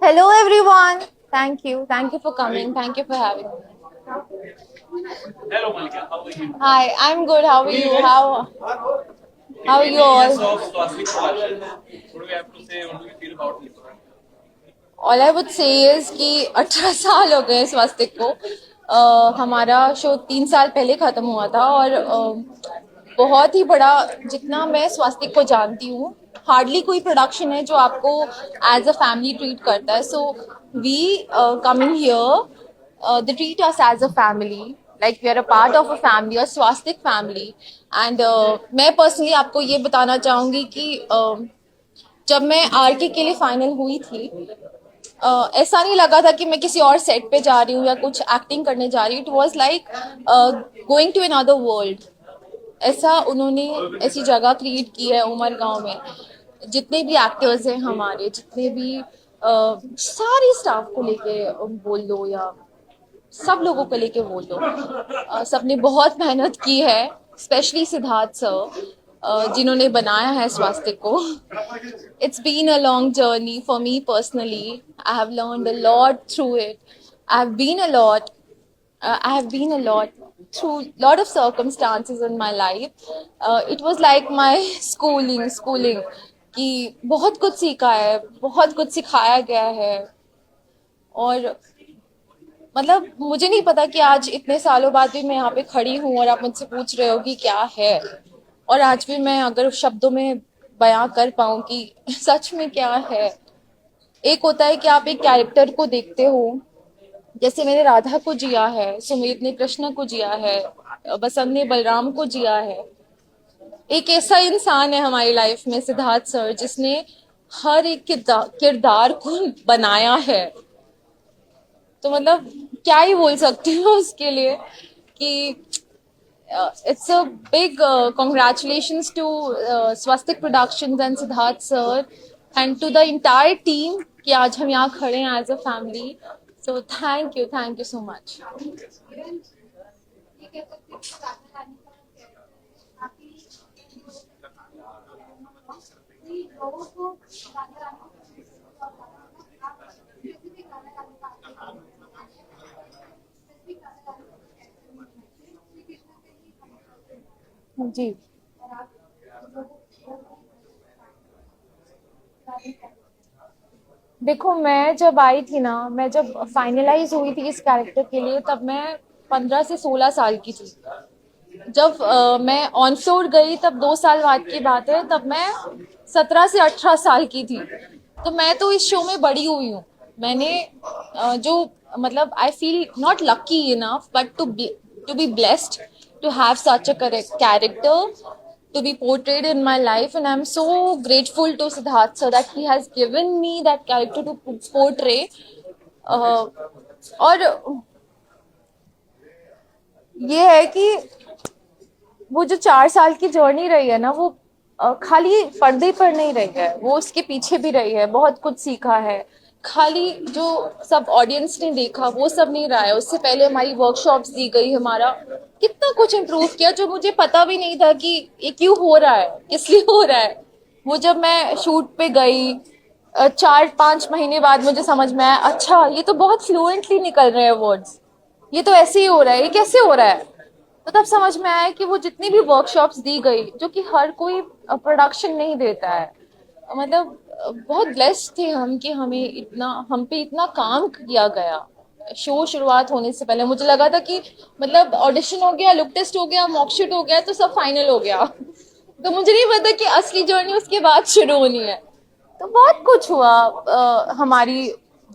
Hello everyone. Thank you. Thank you for coming. Thank you for having me. Hello, Malika. How are you? Hi, I'm good. How are you? How are you 20 years all? of Swastik production. What do we have to say? What do we feel about it? All I would say is कि 18 साल हो गए स्वास्तिक को। हमारा show 3 साल पहले खत्म हुआ था और बहुत ही बड़ा, जितना मैं स्वास्तिक को जानती हूँ, हार्डली कोई प्रोडक्शन है जो आपको एज अ फैमिली ट्रीट करता है। So we coming here, they treat us as a family, like we are a part of a family, a swastik family. And मैं personally आपको ये बताना चाहूँगी कि जब मैं आरके के लिए फाइनल हुई थी, ऐसा नहीं लगा था कि मैं किसी और सेट पे जा रही हूँ या कुछ एक्टिंग करने जा रही हूँ। It was like going to another world. ऐसा उन्होंने ऐसी जगह क्रिएट की है उमर गांव में। जितने भी एक्टर्स हैं हमारे, जितने भी सारे स्टाफ को लेके बोल दो या सब लोगों को लेके बोल दो, सबने बहुत मेहनत की है। स्पेशली सिद्धार्थ सर, जिन्होंने बनाया है स्वास्थ्य को। It's been a long journey for me personally. I have learned a lot through it. I have been a lot. I have been a lot through lot of circumstances in my life. It was like my schooling कि बहुत कुछ सीखा है, बहुत कुछ सिखाया गया है। और मतलब मुझे नहीं पता कि आज इतने सालों बाद भी मैं यहाँ पे खड़ी हूँ और आप मुझसे पूछ रहे हो कि क्या है। और आज भी मैं अगर शब्दों में बयां कर पाऊँ कि सच में क्या है। एक होता है कि आप एक कैरेक्टर को देखते हो, जैसे मैंने राधा को जिया है, सुमित ने कृष्ण को जिया है, बसंत ने बलराम को जिया है। एक ऐसा इंसान है हमारी लाइफ में सिद्धार्थ सर, जिसने हर एक किरदार को बनाया है। तो मतलब क्या ही बोल सकती हूँ उसके लिए कि it's a big congratulations to Swastik Productions and Siddharth sir and to the entire team कि आज हम यहाँ खड़े हैं as a family. So thank you so much. जी, देखो मैं जब आई थी ना, मैं जब फाइनलाइज हुई थी इस कैरेक्टर के लिए, तब मैं 15 से 16 साल की थी। जब मैं ऑन फ्लोर गई तब 2 साल बाद की बात है, तब मैं 17 से 18 साल की थी। तो मैं तो इस शो में बड़ी हुई हूँ। मैंने जो मतलब I feel not lucky enough but to be blessed to have such a character to be portrayed in my life, and I'm so grateful to Siddharth sir that he has given me that character to portray. और ये है कि वो जो 4 साल की journey रही है ना, वो खाली पर्दे पर नहीं रही है, वो उसके पीछे भी रही है। बहुत कुछ सीखा है। खाली जो सब ऑडियंस ने देखा वो सब नहीं रहा है। उससे पहले हमारी वर्कशॉप्स दी गई, हमारा कितना कुछ इम्प्रूव किया जो मुझे पता भी नहीं था कि ये क्यों हो रहा है, किस लिए हो रहा है। वो जब मैं शूट पे गई 4-5 महीने बाद मुझे समझ में आया, अच्छा ये तो बहुत फ्लुएंटली निकल रहे हैं वर्ड्स, ये तो ऐसे ही हो रहा है, ये कैसे हो रहा है। तो तब समझ में आया कि वो जितनी भी वर्कशॉप्स दी गई, जो कि हर कोई प्रोडक्शन नहीं देता है। मतलब बहुत ब्लेस्ड थे हम कि हम पे इतना काम किया गया। शो शुरुआत होने से पहले मुझे लगा था कि मतलब ऑडिशन हो गया, लुक टेस्ट हो गया, मॉकशूट हो गया तो सब फाइनल हो गया। तो मुझे नहीं पता कि असली जर्नी उसके बाद शुरू होनी है। तो बहुत कुछ हुआ। हमारी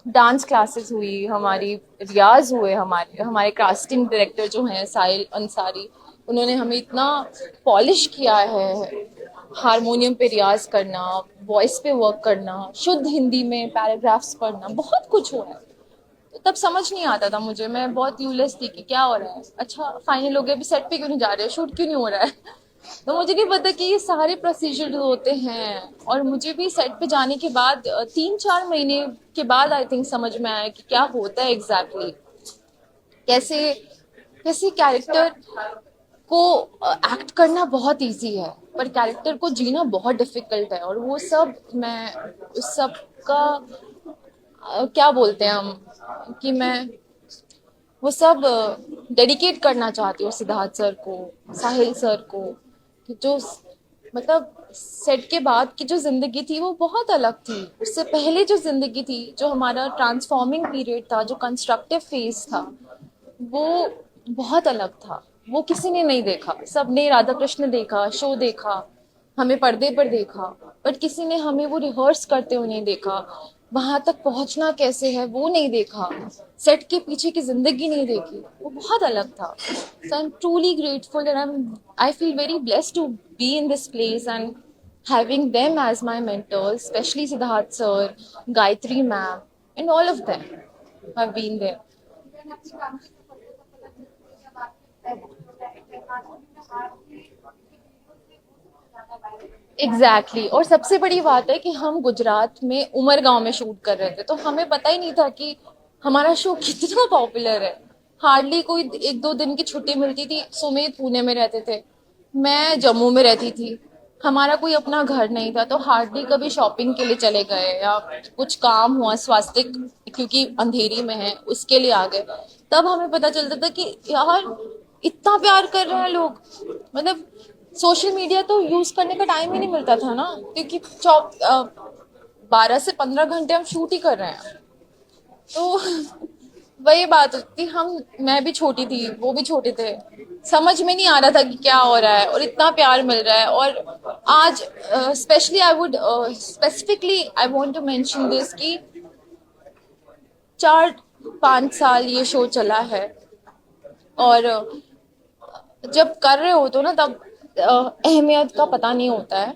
डांस क्लासेस हुई, हमारी रियाज हुए, हमारे हमारे कास्टिंग डायरेक्टर जो हैं साहिल अंसारी, उन्होंने हमें इतना पॉलिश किया है। हारमोनियम पे रियाज करना, वॉइस पे वर्क करना, शुद्ध हिंदी में पैराग्राफ्स पढ़ना, बहुत कुछ हुआ है। तो तब समझ नहीं आता था मुझे, मैं बहुत यूलेस थी कि क्या हो रहा है। अच्छा फाइनल हो गया, अभी सेट पे क्यों नहीं जा रहे, शूट क्यों नहीं हो रहा है। तो मुझे नहीं पता कि ये सारे प्रोसीजर होते हैं। और मुझे भी सेट पे जाने के बाद 3-4 महीने के बाद आई थिंक समझ में आया कि क्या होता है एग्जैक्टली कैसे कैसे कैरेक्टर को एक्ट करना बहुत इजी है, पर कैरेक्टर को जीना बहुत डिफिकल्ट है। और वो सब मैं उस सब का क्या बोलते हैं हम कि मैं वो सब डेडिकेट करना चाहती हूँ सिद्धार्थ सर को, साहिल सर को, कि जो मतलब सेट के बाद की जो जिंदगी थी वो बहुत अलग थी। उससे पहले जो जिंदगी थी, जो हमारा ट्रांसफॉर्मिंग पीरियड था, जो कंस्ट्रक्टिव फेज था, वो बहुत अलग था। वो किसी ने नहीं देखा। सबने राधा कृष्ण देखा, शो देखा, हमें पर्दे पर देखा, बट किसी ने हमें वो रिहर्स करते हुए नहीं देखा। वहां तक पहुंचना कैसे है वो नहीं देखा। सेट के पीछे की जिंदगी नहीं देखी। वो बहुत अलग था। So I am truly grateful and I feel very blessed to be in this place and having them as my mentors, especially Siddharth sir, Gayatri ma'am, and all of them have been there. Exactly exactly. और सबसे बड़ी बात है कि हम गुजरात में उमरगांव में shoot कर रहे थे, तो हमें पता ही नहीं था कि हमारा शो कितना पॉपुलर है। हार्डली कोई एक दो दिन की छुट्टी मिलती थी। सुमित पुणे में रहते थे, मैं जम्मू में रहती थी। हमारा कोई अपना घर नहीं था, तो हार्डली कभी शॉपिंग के लिए चले गए या कुछ काम हुआ स्वास्थ्य, क्योंकि अंधेरी में है उसके लिए आ गए। तब हमें पता चलता था कि यार इतना प्यार कर रहे हैं लोग। मतलब सोशल मीडिया तो यूज करने का टाइम ही नहीं मिलता था ना, क्योंकि 12 से 15 घंटे हम शूट ही कर रहे हैं। तो वही बात होती। हम मैं भी छोटी थी, वो भी छोटे थे, समझ में नहीं आ रहा था कि क्या हो रहा है, और इतना प्यार मिल रहा है। और आज specially I would specifically I want to mention this कि 4-5 साल ये शो चला है, और जब कर रहे हो तो ना तब अहमियत का पता नहीं होता है।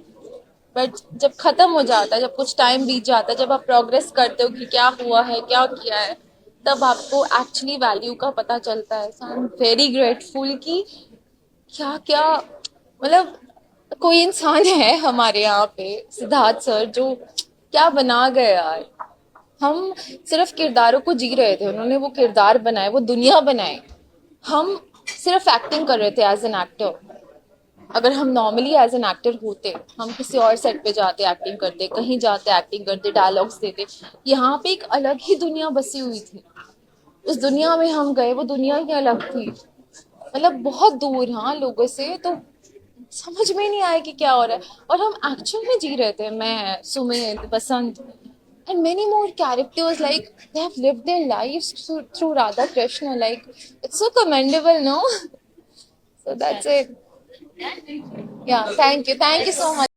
बट जब खत्म हो जाता है, जब कुछ टाइम बीत जाता है, जब आप प्रोग्रेस करते हो कि क्या हुआ है, क्या किया है, तब आपको एक्चुअली वैल्यू का पता चलता है। सो आई एम वेरी ग्रेटफुल कि क्या क्या मतलब कोई इंसान है हमारे यहाँ पे, सिद्धार्थ सर, जो क्या बना गए यार। हम सिर्फ किरदारों को जी रहे थे, उन्होंने वो किरदार बनाए, वो दुनिया बनाए। हम सिर्फ एक्टिंग कर रहे थे एज एन एक्टर। अगर हम नॉर्मली एज एन एक्टर होते, हम किसी और सेट पे जाते, एक्टिंग करते, कहीं जाते एक्टिंग करते, डायलॉग्स देते। यहाँ पे एक अलग ही दुनिया बसी हुई थी। उस दुनिया में हम गए, वो दुनिया ही अलग थी। मतलब बहुत दूर, हाँ, लोगों से। तो समझ में नहीं आया कि क्या हो रहा है, और हम एक्चुअल में जी रहे थे। मैं, सुमित, बसंत and many more characters, like they have lived their lives through Radha Krishna. Like it's so commendable, no? So that's it. Yeah, thank you so much.